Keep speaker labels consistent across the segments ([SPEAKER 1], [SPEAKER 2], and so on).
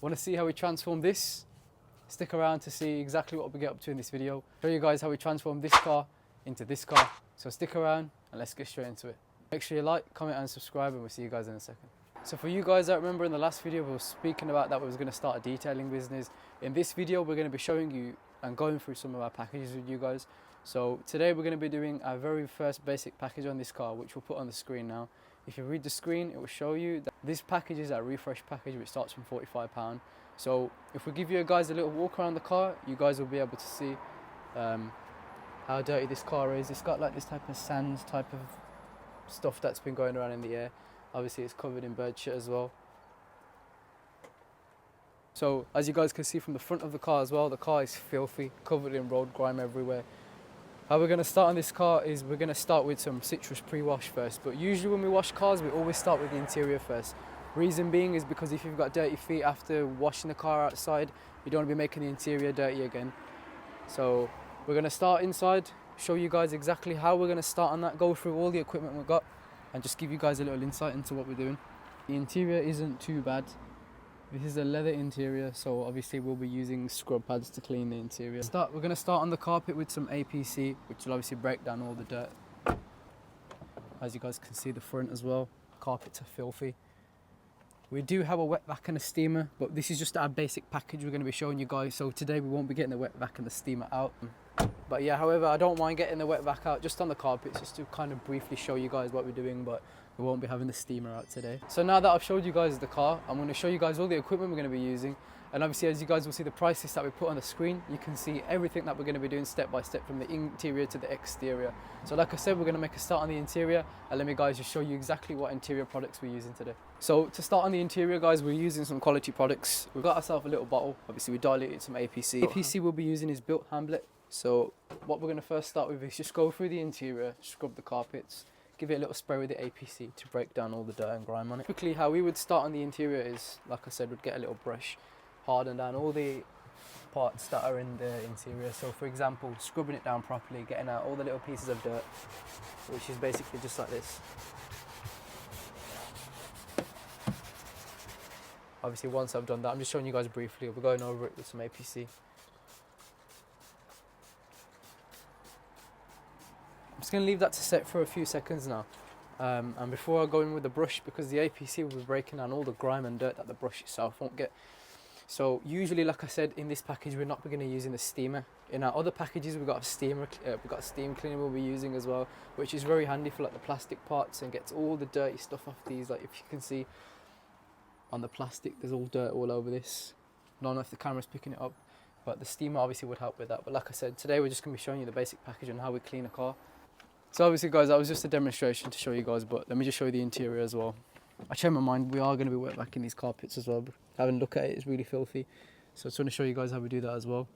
[SPEAKER 1] Want to see how we transform this? Stick around to see exactly what we get up to in this video. Show you guys how we transform this car into this car. So stick around and let's get straight into it. Make sure you like, comment and subscribe, and we'll see you guys in a second. So for you guys that remember, in the last video we were speaking about that we was going to start a detailing business. In this video we're going to be showing you and going through some of our packages with you guys. So today we're going to be doing our very first basic package on this car, which we'll put on the screen now. If you read the screen, it will show you that this package is our refresh package, which starts from £45. So if we give you guys a little walk around the car, you guys will be able to see how dirty this car is. It's got like this type of sand type of stuff that's been going around in the air. Obviously it's covered in bird shit as well. So as you guys can see from the front of the car as well, the car is filthy, covered in road grime everywhere. How we're going to start on this car is we're going to start with some citrus pre-wash first. But usually when we wash cars, we always start with the interior first. Reason being is because if you've got dirty feet after washing the car outside, you don't want to be making the interior dirty again. So we're going to start inside, show you guys exactly how we're going to start on that, go through all the equipment we've got, and just give you guys a little insight into what we're doing. The interior isn't too bad. This is a leather interior, so obviously we'll be using scrub pads to clean the interior. We're going to start on the carpet with some APC, which will obviously break down all the dirt. As you guys can see, the front as well, carpets are filthy. We do have a wet vac and a steamer, but this is just our basic package we're going to be showing you guys. So today we won't be getting the wet vac and the steamer out. But yeah, however, I don't mind getting the wet vac out just on the carpets, just to kind of briefly show you guys what we're doing, but we won't be having the steamer out today. So now that I've showed you guys the car, I'm going to show you guys all the equipment we're going to be using. And obviously, as you guys will see the price list that we put on the screen, you can see everything that we're going to be doing step by step, from the interior to the exterior. So like I said, we're going to make a start on the interior, and let me guys just show you exactly what interior products we're using today. So to start on the interior, guys, we're using some quality products. We've got ourselves a little bottle. Obviously we diluted some APC. APC we'll be using is Built Hamlet. So what we're going to first start with is just go through the interior, scrub the carpets, give it a little spray with the APC to break down all the dirt and grime on it. Quickly, how we would start on the interior is, like I said, we'd get a little brush, harden down all the parts that are in the interior. So for example, scrubbing it down properly, getting out all the little pieces of dirt, which is basically just like this. Obviously once I've done that, I'm just showing you guys briefly, we're going over it with some APC. I'm just going to leave that to set for a few seconds now. And before I go in with the brush, because the APC will be breaking down all the grime and dirt that the brush itself won't get. So usually, like I said, in this package we're not going to be using the steamer. In our other packages we've got a steamer, we've got a steam cleaner we'll be using as well, which is very handy for like the plastic parts and gets all the dirty stuff off these. Like if you can see on the plastic, there's all dirt all over this. I don't know if the camera's picking it up, but the steamer obviously would help with that. But like I said, today we're just going to be showing you the basic package on how we clean a car. So obviously guys, that was just a demonstration to show you guys, but let me just show you the interior as well. I changed my mind, we are going to be wet backing these carpets as well. But having a look at it, it's really filthy. So I just want to show you guys how we do that as well.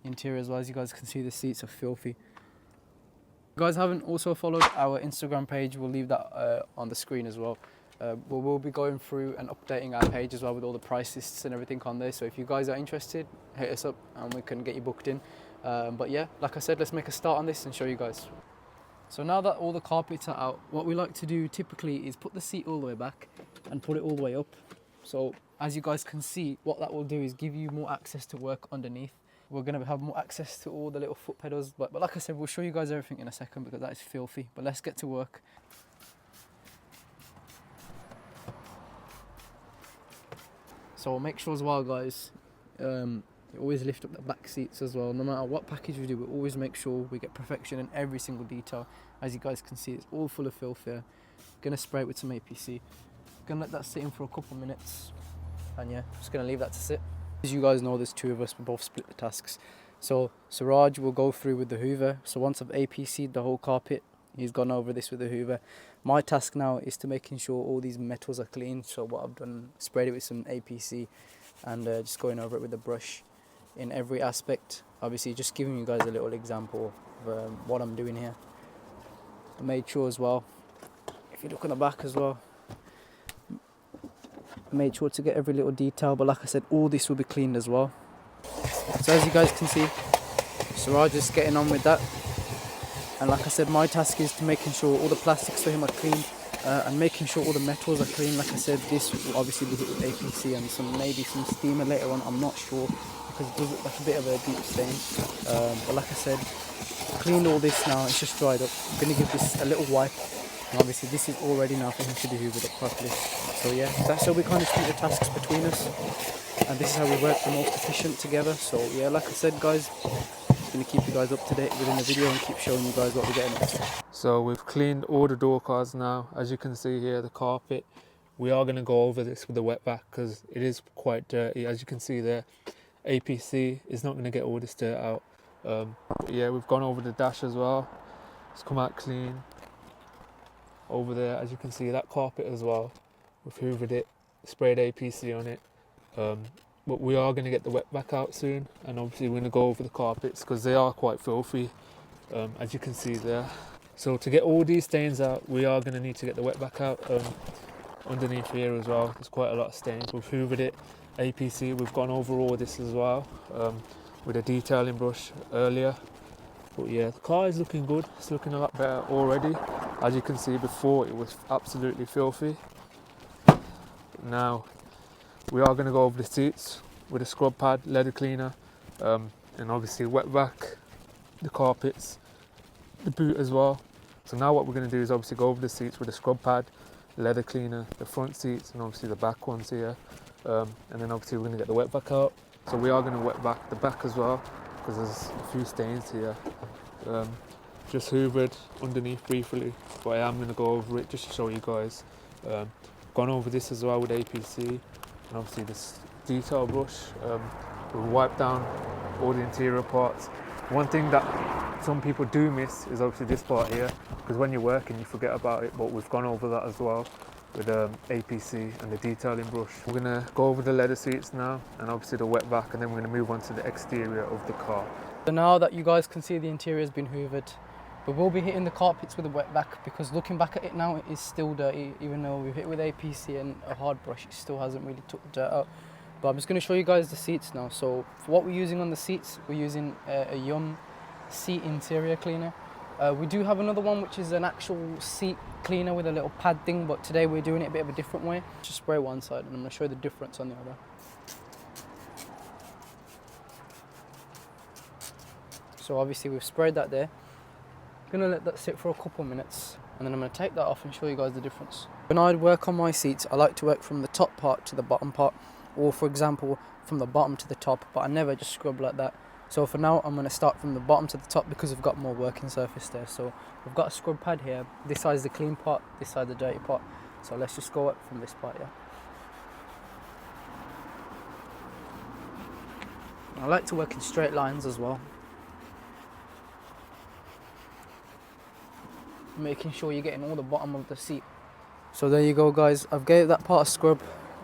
[SPEAKER 1] Interior as well, as you guys can see, the seats are filthy. If you guys haven't also followed our Instagram page, we'll leave that on the screen as well. We'll be going through and updating our page as well with all the price lists and everything on there. So if you guys are interested, hit us up and we can get you booked in. But yeah, like I said, let's make a start on this and show you guys. So now that all the carpets are out, what we like to do typically is put the seat all the way back and put it all the way up. So as you guys can see, what that will do is give you more access to work underneath. We're going to have more access to all the little foot pedals, but like I said, we'll show you guys everything in a second because that is filthy. But let's get to work. So make sure as well, guys, you always lift up the back seats as well. No matter what package we do, we always make sure we get perfection in every single detail. As you guys can see, it's all full of filth here. Gonna spray it with some APC. Gonna let that sit in for a couple minutes, and yeah, just gonna leave that to sit. As you guys know, there's two of us, we both split the tasks. So Siraj will go through with the hoover. So once I've APC'd the whole carpet, he's gone over this with the hoover. My task now is to making sure all these metals are clean. So what I've done, sprayed it with some APC and just going over it with the brush in every aspect. Obviously just giving you guys a little example of what I'm doing here. I made sure as well, if you look on the back as well, I made sure to get every little detail, but like I said, all this will be cleaned as well. So as you guys can see, Siraj is getting on with that. And like I said, my task is to making sure all the plastics for him are clean and making sure all the metals are clean. Like I said, this will obviously be hit with APC and maybe some steamer later on, I'm not sure, because it does look like a bit of a deep stain. But like I said, cleaned all this now, it's just dried up. I'm going to give this a little wipe, and obviously this is all ready now for him to be hoovered up properly. So yeah, that's how we kind of split the tasks between us, and this is how we work the most efficient together. So yeah, like I said guys, going to keep you guys up to date within the video and keep showing you guys what we're getting up to.
[SPEAKER 2] So we've cleaned all the door cards now. As you can see here, the carpet, we are going to go over this with the wet vac because it is quite dirty. As you can see there, APC is not going to get all this dirt out. But yeah, we've gone over the dash as well. It's come out clean. Over there, as you can see, that carpet as well, we've hoovered it, sprayed APC on it. But we are going to get the wet vac out soon, and obviously we're going to go over the carpets because they are quite filthy, as you can see there. So to get all these stains out, we are going to need to get the wet vac out. Underneath here as well, there's quite a lot of stains. We've hoovered it, APC, we've gone over all this as well with a detailing brush earlier. But yeah, the car is looking good, it's looking a lot better already. As you can see, before it was absolutely filthy. Now we are going to go over the seats with a scrub pad, leather cleaner, and obviously wet vac, the carpets, the boot as well. So now what we're going to do is obviously go over the seats with a scrub pad, leather cleaner, the front seats, and obviously the back ones here. And then obviously we're going to get the wet vac out. So we are going to wet vac the back as well, because there's a few stains here. Just hoovered underneath briefly, but I am going to go over it just to show you guys. Gone over this as well with APC, and obviously this detail brush. We'll wipe down all the interior parts. One thing that some people do miss is obviously this part here, because when you're working you forget about it, but we've gone over that as well with APC and the detailing brush. We're going to go over the leather seats now, and obviously the wet vac, and then we're going to move on to the exterior of the car.
[SPEAKER 1] So now that you guys can see the interior has been hoovered, we will be hitting the carpets with a wet vac, because looking back at it now, it is still dirty. Even though we've hit with APC and a hard brush, it still hasn't really took the dirt out. But I'm just going to show you guys the seats now. So for what we're using on the seats, we're using a Yum seat interior cleaner. We do have another one which is an actual seat cleaner with a little pad thing, but today we're doing it a bit of a different way. Just spray one side and I'm going to show you the difference on the other. So obviously we've sprayed that there. I'm going to let that sit for a couple minutes, and then I'm going to take that off and show you guys the difference. When I work on my seats, I like to work from the top part to the bottom part, or for example from the bottom to the top, but I never just scrub like that. So for now I'm going to start from the bottom to the top because we've got more working surface there. So we've got a scrub pad here, this side is the clean part, this side the dirty part. So let's just go up from this part, yeah. I like to work in straight lines as well, making sure you're getting all the bottom of the seat. So there you go guys, I've gave that part a scrub.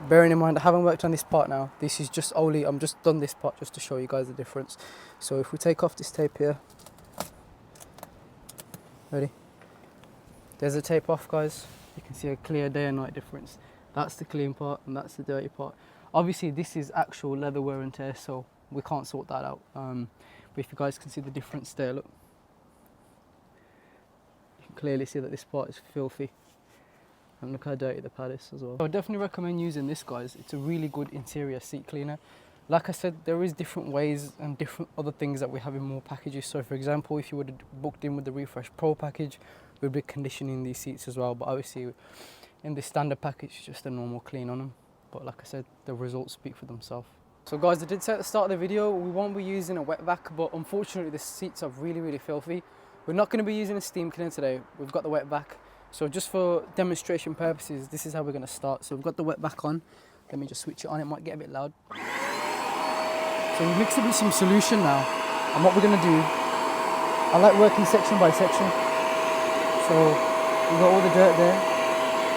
[SPEAKER 1] Bearing in mind I haven't worked on this part now, this is just only, I'm just done this part just to show you guys the difference. So if we take off this tape here, ready? There's the tape off guys, you can see a clear day and night difference. That's the clean part and that's the dirty part. Obviously this is actual leather wear and tear, so we can't sort that out. But if you guys can see the difference there, look. You can clearly see that this part is filthy. And look how dirty the pad is as well. I would definitely recommend using this guys. It's a really good interior seat cleaner. Like I said, there is different ways and different other things that we have in more packages. So for example, if you would have booked in with the Refresh Pro package, we'd be conditioning these seats as well. But obviously in the standard package, it's just a normal clean on them. But like I said, the results speak for themselves. So guys, I did say at the start of the video, we won't be using a wet vac, but unfortunately the seats are really filthy. We're not going to be using a steam cleaner today. We've got the wet vac. So just for demonstration purposes, this is how we're going to start. So we've got the wet vac on. Let me just switch it on, it might get a bit loud. So we mix it with some solution now. And what we're going to do, I like working section by section. So we've got all the dirt there.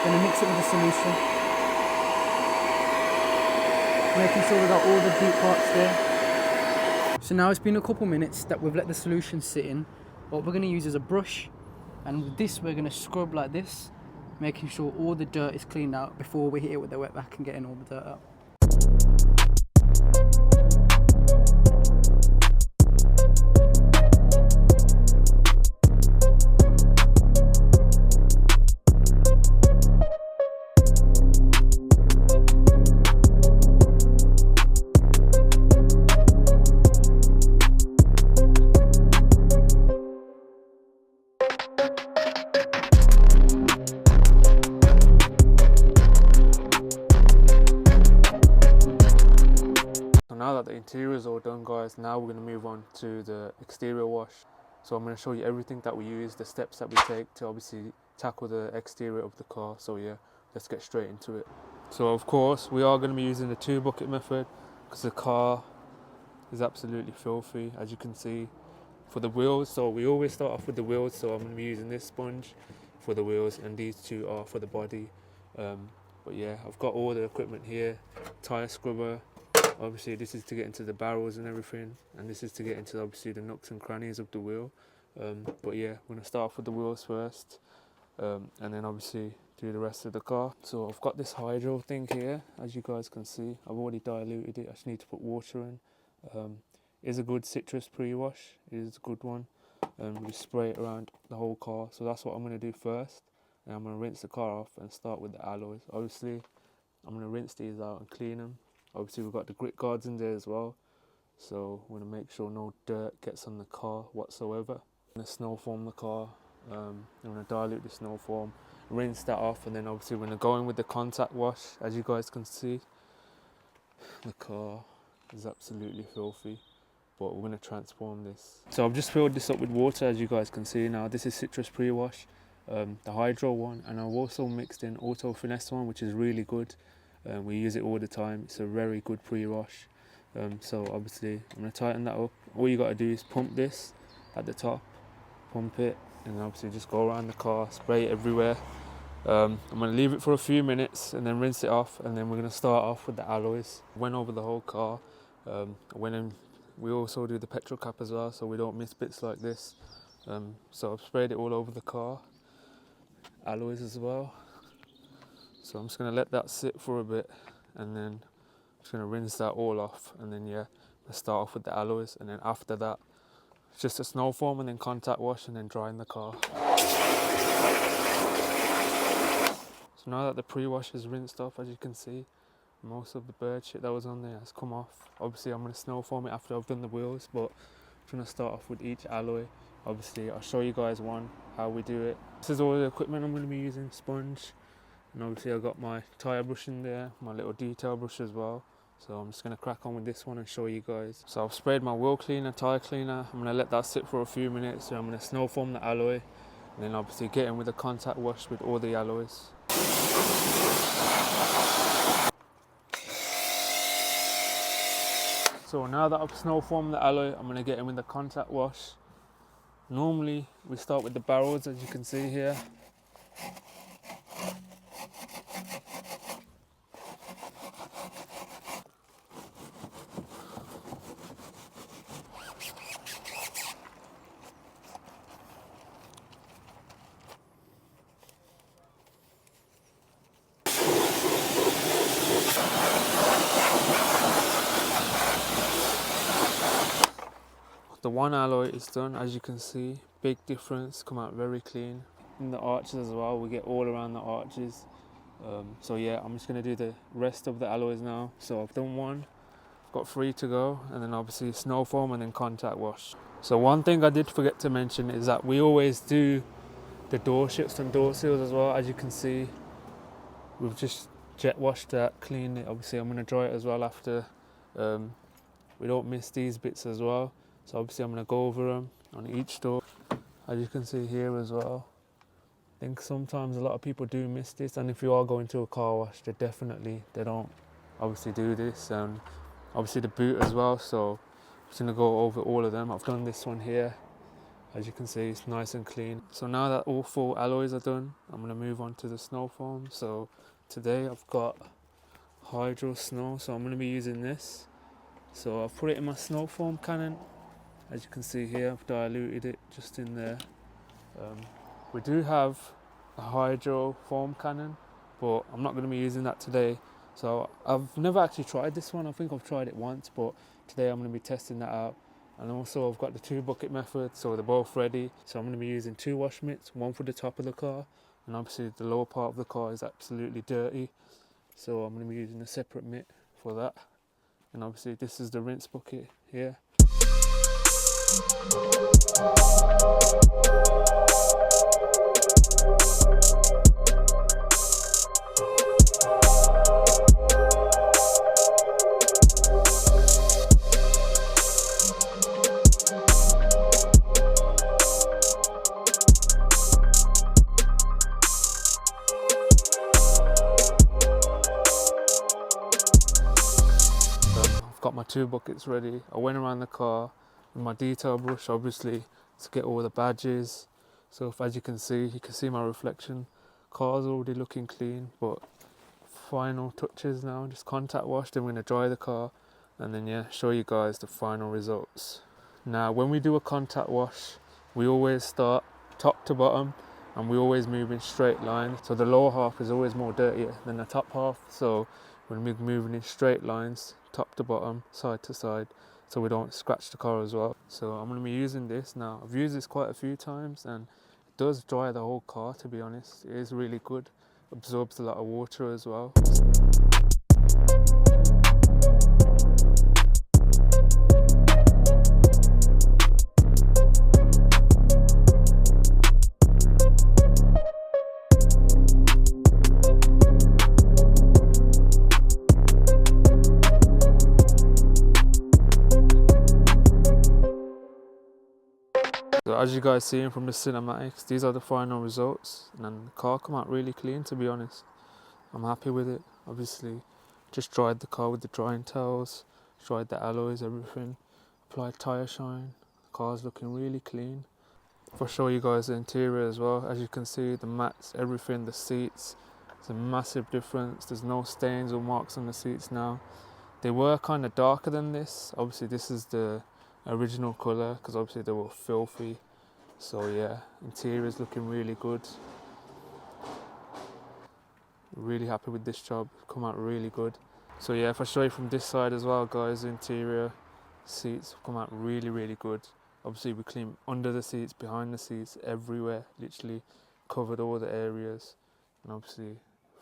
[SPEAKER 1] Going to mix it with the solution. Making sure we've got all the deep parts there. So now it's been a couple minutes that we've let the solution sit in. What we're going to use is a brush. And with this we're going to scrub like this, making sure all the dirt is cleaned out before we hit it with the wet vac and getting all the dirt out.
[SPEAKER 2] now that the interior is all done, guys, now we're going to move on to the exterior wash. So I'm going to show you everything that we use, the steps that we take to obviously tackle the exterior of the car. So yeah, let's get straight into it. So of course we are going to be using the 2 bucket method because the car is absolutely filthy, as you can see. For the wheels, so we always start off with the wheels, so I'm going to be using this sponge for the wheels and these 2 are for the body. But yeah, I've got all the equipment here, tyre scrubber, obviously this is to get into the barrels and everything, and this is to get into obviously the nooks and crannies of the wheel. But yeah, we're going to start off with the wheels first, and then obviously do the rest of the car. So I've got this hydro thing here, as you guys can see. I've already diluted it, I just need to put water in. Is a good citrus pre-wash, it is a good one. We spray it around the whole car, so that's what I'm going to do first. And I'm going to rinse the car off and start with the alloys. Obviously I'm going to rinse these out and clean them. Obviously we've got the grit guards in there as well, so we're going to make sure no dirt gets on the car whatsoever. I'm going to snow form the car. I'm going to dilute the snow form, rinse that off, and then obviously we're going to go in with the contact wash. As you guys can see, the car is absolutely filthy, but we're going to transform this. So I've just filled this up with water, as you guys can see now. This is citrus pre-wash, the hydro one, and I've also mixed in auto finesse one, which is really good. We use it all the time. It's a very good pre-wash. So obviously I'm going to tighten that up. All you got to do is pump this at the top, pump it, and obviously just go around the car, spray it everywhere. I'm going to leave it for a few minutes and then rinse it off, and then we're going to start off with the alloys. Went over the whole car. We also do the petrol cap as well, so we don't miss bits like this. So I've sprayed it all over the car, alloys as well. So I'm just going to let that sit for a bit, and then I'm just going to rinse that all off, and then yeah, let's start off with the alloys, and then after that it's just a snow foam and then contact wash and then drying the car. So now that the pre-wash is rinsed off, as you can see, most of the bird shit that was on there has come off. Obviously I'm going to snow foam it after I've done the wheels, but I'm going to start off with each alloy. Obviously I'll show you guys how we do it. This is all the equipment I'm going to be using, sponge, and obviously I've got my tyre brush in there, my little detail brush as well. So I'm just going to crack on with this one and show you guys. So I've sprayed my wheel cleaner, tyre cleaner. I'm going to let that sit for a few minutes, so I'm going to snow foam the alloy, and then obviously get in with a contact wash with all the alloys. So now that I've snow formed the alloy, I'm going to get in with the contact wash. Normally we start with the barrels, as you can see here. The one alloy is done, as you can see, big difference, come out very clean. In the arches as well, we get all around the arches. So yeah, I'm just going to do the rest of the alloys now. So I've done one, got 3 to go, and then obviously snow foam and then contact wash. So one thing I did forget to mention is that we always do the door ships and door seals as well. As you can see, we've just jet washed that, cleaned it. Obviously I'm going to dry it as well after. We don't miss these bits as well. So obviously I'm going to go over them on each door, as you can see here as well. I think sometimes a lot of people do miss this, and if you are going to a car wash, they don't obviously do this, and obviously the boot as well. So I'm just going to go over all of them. I've done this one here, as you can see, it's nice and clean. So now that all 4 alloys are done, I'm going to move on to the snow foam. So today I've got hydro snow, so I'm going to be using this. So I've put it in my snow foam cannon. As you can see here, I've diluted it just in there. We do have a hydro foam cannon, but I'm not going to be using that today. So I've never actually tried this one. I think I've tried it once, but today I'm going to be testing that out. And also I've got the 2 bucket method, so they're both ready. So I'm going to be using 2 wash mitts, one for the top of the car, and obviously the lower part of the car is absolutely dirty. So I'm going to be using a separate mitt for that. And obviously this is the rinse bucket here. got my 2 buckets ready. I went around the car with my detail brush, obviously, to get all the badges. So as you can see my reflection. Car's already looking clean, but final touches now, just contact wash, then we're going to dry the car, and then yeah, show you guys the final results. Now when we do a contact wash, we always start top to bottom, and we always move in straight lines. So the lower half is always more dirtier than the top half, so we're moving in straight lines, top to bottom, side to side, so we don't scratch the car as well. So I'm going to be using this now. I've used this quite a few times, and it does dry the whole car, to be honest. It is really good. Absorbs a lot of water as well. So as you guys seen from the cinematics, these are the final results, and then the car come out really clean, to be honest. I'm happy with it. Obviously just dried the car with the drying towels, dried the alloys, everything, applied tyre shine. The car's looking really clean. If I show you guys the interior as well, as you can see, the mats, everything, the seats, it's a massive difference. There's no stains or marks on the seats now. They were kind of darker than this. Obviously this is the original colour, because obviously they were filthy. So yeah, interior is looking really good. Really happy with this job, come out really good. So yeah, if I show you from this side as well guys, the interior seats come out really good. Obviously we clean under the seats, behind the seats, everywhere, literally covered all the areas, and obviously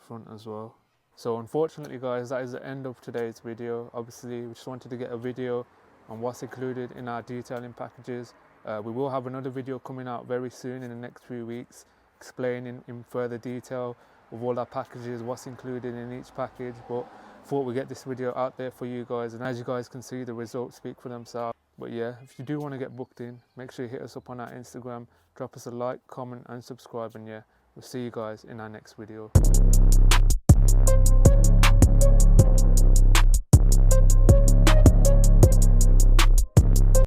[SPEAKER 2] front as well. So unfortunately guys, that is the end of today's video. Obviously we just wanted to get a video on what's included in our detailing packages. We will have another video coming out very soon in the next few weeks, explaining in further detail of all our packages, what's included in each package. But thought we'd get this video out there for you guys, and as you guys can see, the results speak for themselves. But yeah, if you do want to get booked in, make sure you hit us up on our Instagram, drop us a like, comment and subscribe, and yeah, we'll see you guys in our next video.